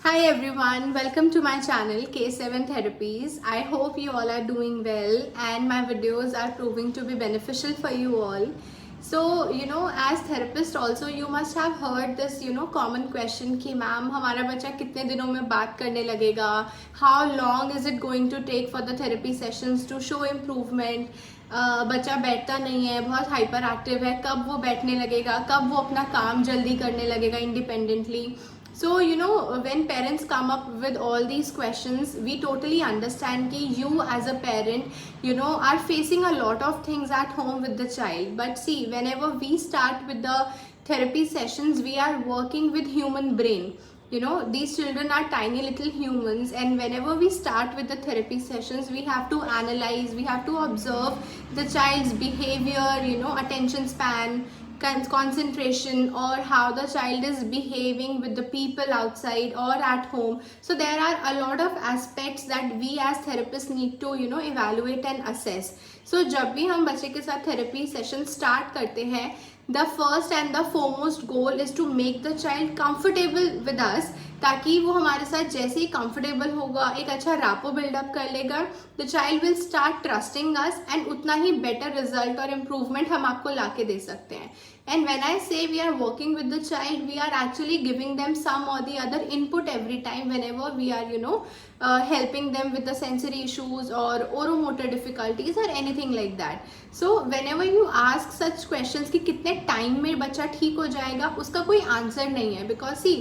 Hi everyone, welcome to my channel K7 Therapies. I hope you all are doing well and my videos are proving to be beneficial for you all. So, as therapist also you must have heard this, common question कि ma'am हमारा बच्चा कितने दिनों में बात करने लगेगा? How long is it going to take for the therapy sessions to show improvement? बच्चा बैठता नहीं है, बहुत हाइपर एक्टिव है, कब वो बैठने लगेगा, कब वो अपना काम जल्दी करने लगेगा independently. So, when parents come up with all these questions, we totally understand that you as a parent, are facing a lot of things at home with the child. But see, whenever we start with the therapy sessions, we are working with human brain. These children are tiny little humans, and whenever we start with the therapy sessions, we have to analyze, we have to observe the child's behavior, attention span, concentration, or how the child is behaving with the people outside or at home. So there are a lot of aspects that we as therapists need to evaluate and assess. So जब भी हम बच्चे के साथ therapy session start करते हैं, the first and the foremost goal is to make the child comfortable with us, ताकि वो हमारे साथ जैसे ही कंफर्टेबल होगा, एक अच्छा रैपो बिल्डअप कर लेगा, the child will start trusting us and उतना ही बेटर रिजल्ट और इम्प्रूवमेंट हम आपको ला के दे सकते हैं. And when I say we are working with the child, we are actually giving them some or the other input every time whenever we are helping them with the sensory issues or oromotor difficulties or anything like that. So whenever you ask such questions कि कितने time में बच्चा ठीक हो जाएगा, उसका कोई answer नहीं है. Because see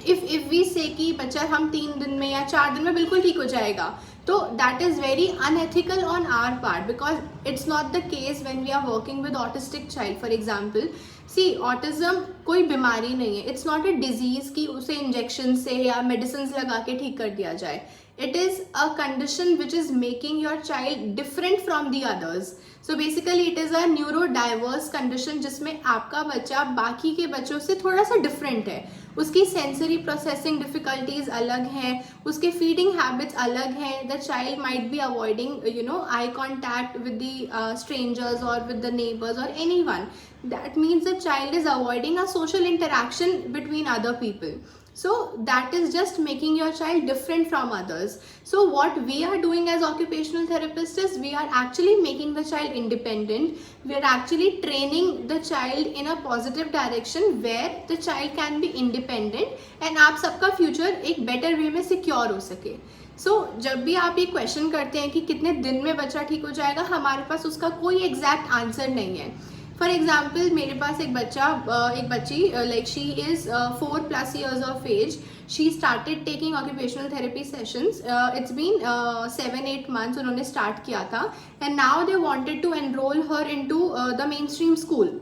if we say कि बच्चा हम 3 दिन में या 4 दिन में बिल्कुल ठीक हो जाएगा, तो that is very unethical on our part, because it's not the case when we are working with autistic child. For example, see, autism कोई बीमारी नहीं है, it's not a disease कि उसे इंजेक्शन से या मेडिसिन लगा के ठीक कर दिया जाए. It is a condition which is making your child different from the others. So basically it is a neurodiverse condition जिसमें आपका बच्चा बाकी के बच्चों से थोड़ा सा डिफरेंट है. उसकी सेंसरी प्रोसेसिंग डिफिकल्टीज अलग हैं, उसके फीडिंग हैबिट्स अलग हैं. The child might be avoiding eye contact with the strangers और विद द नेबर्स और anyone. That means the child is avoiding a social interaction between other people. So that is just making your child different from others. So what we are doing as occupational therapists is we are actually making the child independent. We are actually training the child in a positive direction where the child can be independent and आप सबका future एक better way में secure हो सके. So जब भी आप ये क्वेश्चन करते हैं कि कितने दिन में बच्चा ठीक हो जाएगा, हमारे पास उसका कोई एग्जैक्ट आंसर नहीं है. फॉर एग्जाम्पल, मेरे पास एक बच्ची like she is 4+ years of age. She started taking occupational therapy sessions. It's been 7-8 months उन्होंने स्टार्ट किया था, and now they wanted to enrol her into the main stream school.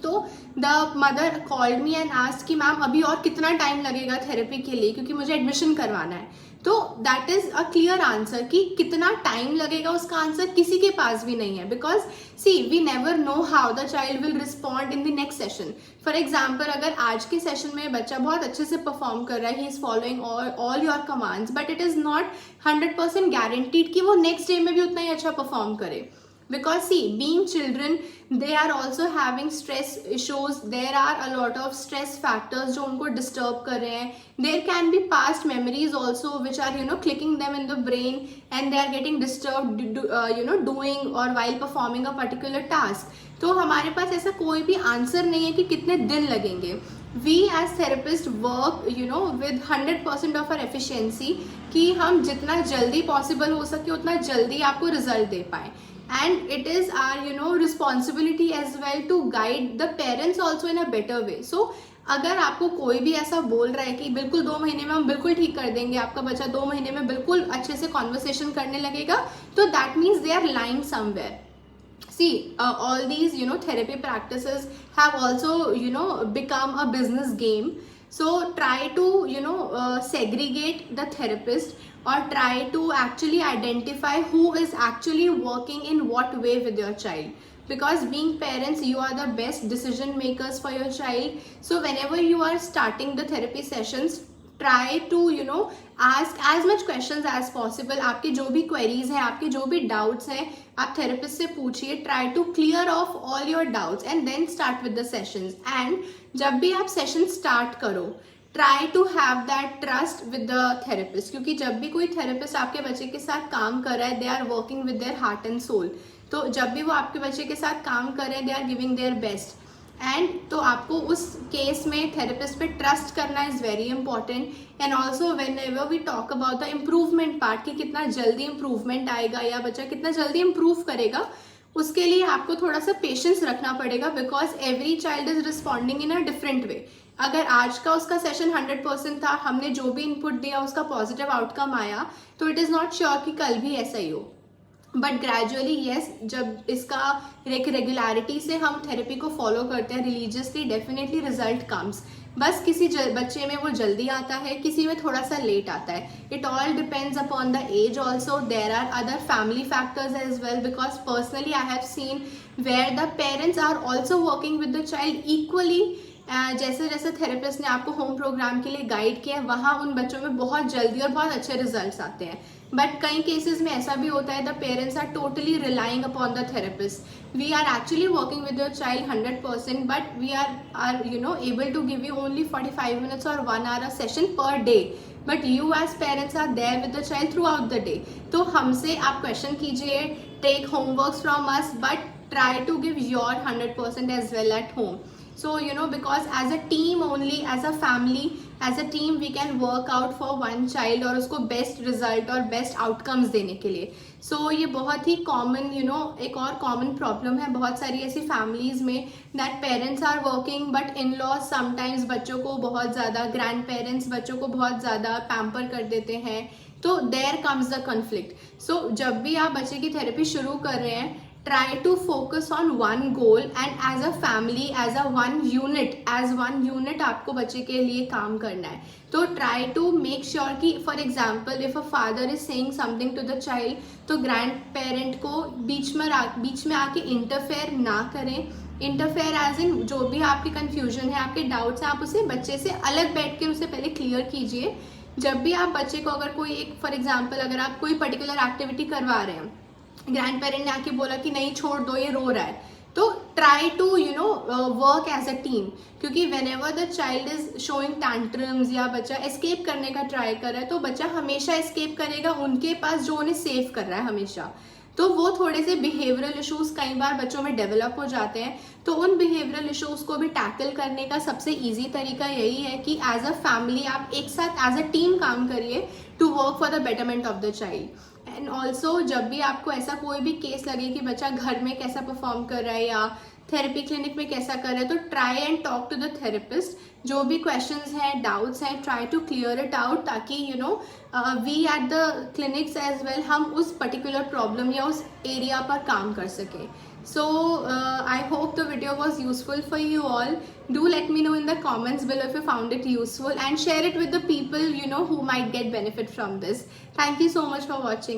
तो the mother called me and asked कि ma'am अभी और कितना time लगेगा therapy के लिए, क्योंकि मुझे एडमिशन करवाना है. तो that is a clear answer कि कितना टाइम लगेगा, उसका आंसर किसी के पास भी नहीं है. Because see, we never know how the child will respond in the next session. For example, अगर आज के सेशन में बच्चा बहुत अच्छे से परफॉर्म कर रहा है, he is following all your commands, but it is not 100% guaranteed कि वो नेक्स्ट डे में भी उतना ही अच्छा परफॉर्म करे. Because see, being children, they are also having stress issues. There are a lot of stress factors जो उनको disturb कर रहे हैं. There can be past memories also which are clicking them in the brain and they are getting disturbed doing or while performing a particular task. तो हमारे पास ऐसा कोई भी आंसर नहीं है कि कितने दिन लगेंगे. We as therapists work with 100% of our efficiency कि हम जितना जल्दी possible हो सके उतना जल्दी आपको रिजल्ट दे पाए. And it is our responsibility as well to guide the parents also in a better way. So अगर आपको कोई भी ऐसा बोल रहा है कि बिल्कुल 2 महीने में हम बिल्कुल ठीक कर देंगे, आपका बच्चा 2 महीने में बिल्कुल अच्छे से कॉन्वर्सेशन करने लगेगा, तो that means they are lying somewhere. See, all these therapy practices have also become a business game. So try to segregate the therapist, or try to actually identify who is actually working in what way with your child. Because being parents, you are the best decision makers for your child. So whenever you are starting the therapy sessions, try to ask as much questions as possible. आपके जो भी queries हैं, आपके जो भी doubts हैं, आप therapist से पूछिए. Try to clear off all your doubts and then start with the sessions. And जब भी आप session start करो, try to have that trust with the therapist, क्योंकि जब भी कोई थेरेपिस्ट आपके बच्चे के साथ काम कर रहा है, they are working with their heart and soul. तो जब भी वो आपके बच्चे के साथ काम कर रहे हैं, they are giving their best. And तो आपको उस केस में थेरेपिस्ट पे ट्रस्ट करना is very important. And also whenever we talk about the improvement part, कि कितना जल्दी इम्प्रूवमेंट आएगा या बच्चा कितना जल्दी इम्प्रूव करेगा, उसके लिए आपको थोड़ा सा पेशेंस रखना पड़ेगा, because every child is responding in a different way. अगर आज का उसका सेशन 100% था, हमने जो भी इनपुट दिया उसका पॉजिटिव आउटकम आया, तो इट इज़ नॉट श्योर कि कल भी ऐसा ही हो। बट ग्रेजुअली येस, जब इसका एक रेगुलरिटी से हम थेरेपी को फॉलो करते हैं रिलीजियसली, डेफिनेटली रिजल्ट कम्स। बस किसी बच्चे में वो जल्दी आता है, किसी में थोड़ा सा लेट आता है। It all depends upon the age also. There are other family factors as well, because personally I have seen where the parents are also working with the child equally. जैसे जैसे थेरेपिस्ट ने आपको home programme के लिए guide किया है, वहाँ उन बच्चों में बहुत जल्दी और बहुत अच्छे रिजल्ट्स आते हैं। बट कई केसेस में ऐसा भी होता है the parents are totally relying upon the therapist. We are actually working with your child 100%, but we are able to give you only 45 minutes or 1 hour a session per day. But you as parents are there with the child throughout the day. तो हमसे आप question कीजिए, take homework from us, but try to give your 100% as well at home. So because as a team only, as a family, as a team, we can work out for one child और उसको best result और best outcomes देने के लिए। So ये बहुत ही common एक और common problem है बहुत सारी ऐसी families में, that parents are working but in-laws sometimes बच्चों को बहुत ज़्यादा, grandparents बच्चों को बहुत ज़्यादा pamper कर देते हैं, तो there comes the conflict. So जब भी आप बच्चे की थेरेपी शुरू कर रहे हैं, try to focus on one goal and as a family, as a one unit आपको बच्चे के लिए काम करना है। तो try to make sure कि for example if a father is saying something to the child, तो ग्रैंड पेरेंट को बीच में आके इंटरफेयर ना करें। इंटरफेयर एज इन जो भी आपके कन्फ्यूजन है, आपके डाउट्स हैं, आप उसे बच्चे से अलग बैठ के उसे पहले क्लियर कीजिए। जब भी आप बच्चे को अगर कोई एक फॉर एग्जाम्पल अगर आप कोई पर्टिकुलर एक्टिविटी करवा रहे हैं, ग्रैंड पेरेंट ने आके बोला कि नहीं छोड़ दो, ये रो रहा है, तो try to work as a team. क्योंकि whenever the child is showing tantrums या बच्चा एस्केप करने का ट्राई कर रहा है, तो बच्चा हमेशा एस्केप करेगा उनके पास जो उन्हें सेव कर रहा है हमेशा। तो वो थोड़े से बिहेवियरल इश्यूज कई बार बच्चों में डेवलप हो जाते हैं। तो उन बिहेवियरल इश्यूज को भी टैकल करने का सबसे ईजी तरीका यही है कि एज अ फैमिली आप एक साथ एज अ टीम काम करिए to work for the betterment of the child. And also जब भी आपको ऐसा कोई भी केस लगे कि बच्चा घर में कैसा परफॉर्म कर रहा है या थेरेपी क्लिनिक में कैसा कर रहा है, तो try and talk to the therapist. जो भी क्वेश्चंस हैं, डाउट्स हैं, try to clear it out, ताकि we at the clinics as well हम उस पर्टिकुलर प्रॉब्लम या उस एरिया पर काम कर सकें। So I hope the video was useful for you all. Do let me know in the comments below if you found it useful, and share it with the people who might get benefit from this. Thank you so much for watching.